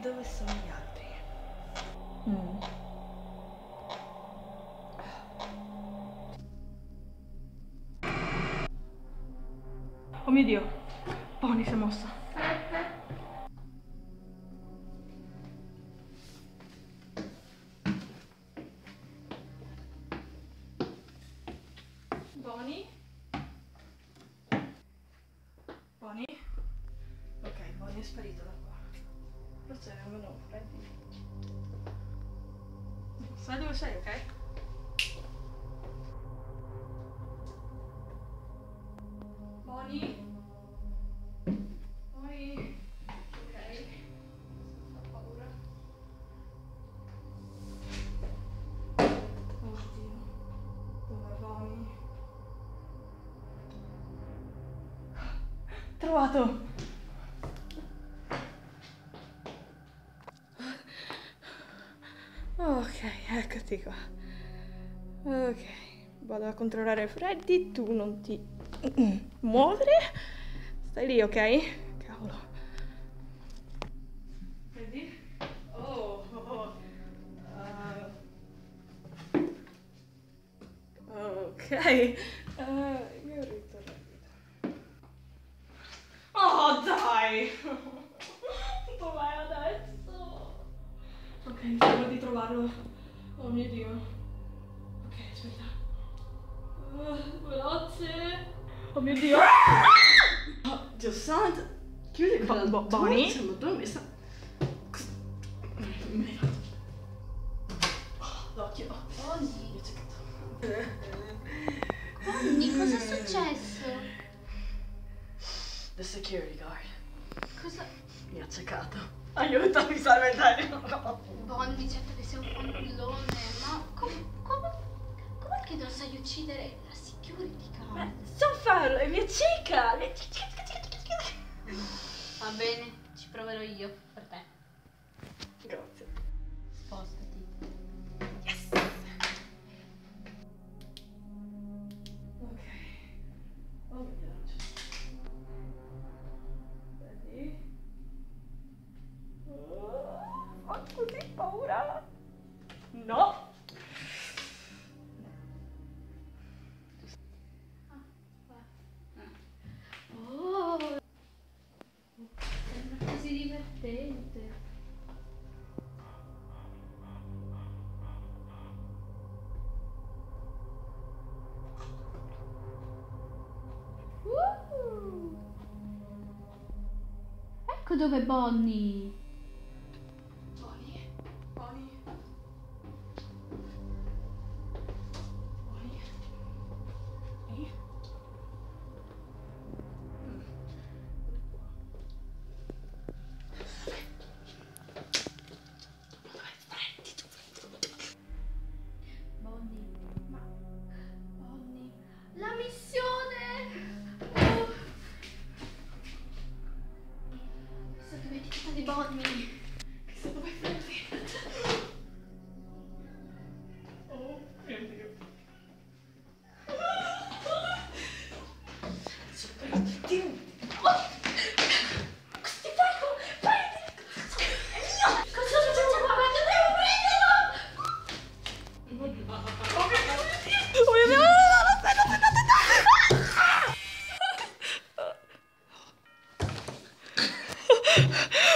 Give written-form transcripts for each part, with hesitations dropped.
dove sono gli altri? Oh mio Dio, Bonnie si è mossa. Bonnie? Bonnie? Ok, Bonnie è sparita da qua. Forse vengono freddi. Sai dove sei, ok? Bonnie? Bonnie? Ok. Ho paura. Oddio. Dov'è Bonnie? Trovato! Ok, eccoti qua. Ok, vado a controllare Freddy, tu non ti muovere. Stai lì, ok? Cavolo. Freddy? Ok. Io ritorno. Oh, dai! Dov'è adesso? Ok, spero di trovarlo. Oh mio Dio. Ok, aspetta. Veloce. Oh mio Dio. Oh, Dio santo. Chiudi qua. Bonnie? Ma dove sta? L'occhio. Bonnie. Bonnie, cosa è successo? The security guard Cosa? mi ha cercato. Aiutami, salve il treno. Bonnie, certo che sei un fannullone, ma com'è che non sai uccidere la security guard? So farlo, è mia cica. Va bene, ci proverò io per te. Grazie. Spostati. Yes. Ok. Oh mio Dio. Vedi? Ho così paura. No. Oh, sembra così divertente. Ecco dove Bonnie. Bonnie. Bonnie. Bonnie. Ehi. Bonnie, ma Bonnie, la missione! Oh. Mi sono dimenticata di Bonnie. Chissà dove Freddy. Oh mio Dio. Dio. Cosa facciamo? Guarda, devo prenderlo! Oh mio Dio,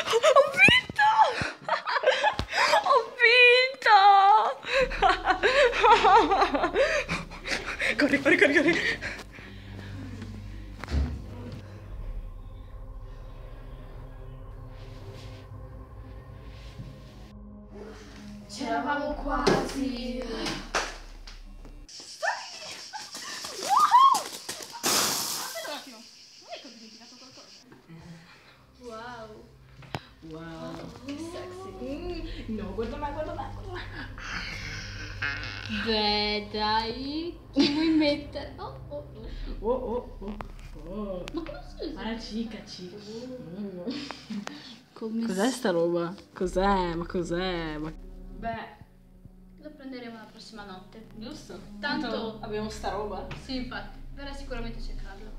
ho vinto! Ho vinto! Corri, corri, corri, corri! C'eravamo quasi. Aspetta un attimo, non è che ho dimenticato qualcosa? Wow. Wow, che sexy. No, guarda me, guarda me, guarda me. Beh, dai, chi vuoi mettere? Oh, oh, oh. Oh, oh, oh. Ma come si usa? Ah, cica, cica. Come Cos'è sta roba? Cos'è? Ma cos'è? Ma... Beh, lo prenderemo la prossima notte. Giusto? Tanto abbiamo sta roba. sì, infatti, verrà sicuramente a cercarlo.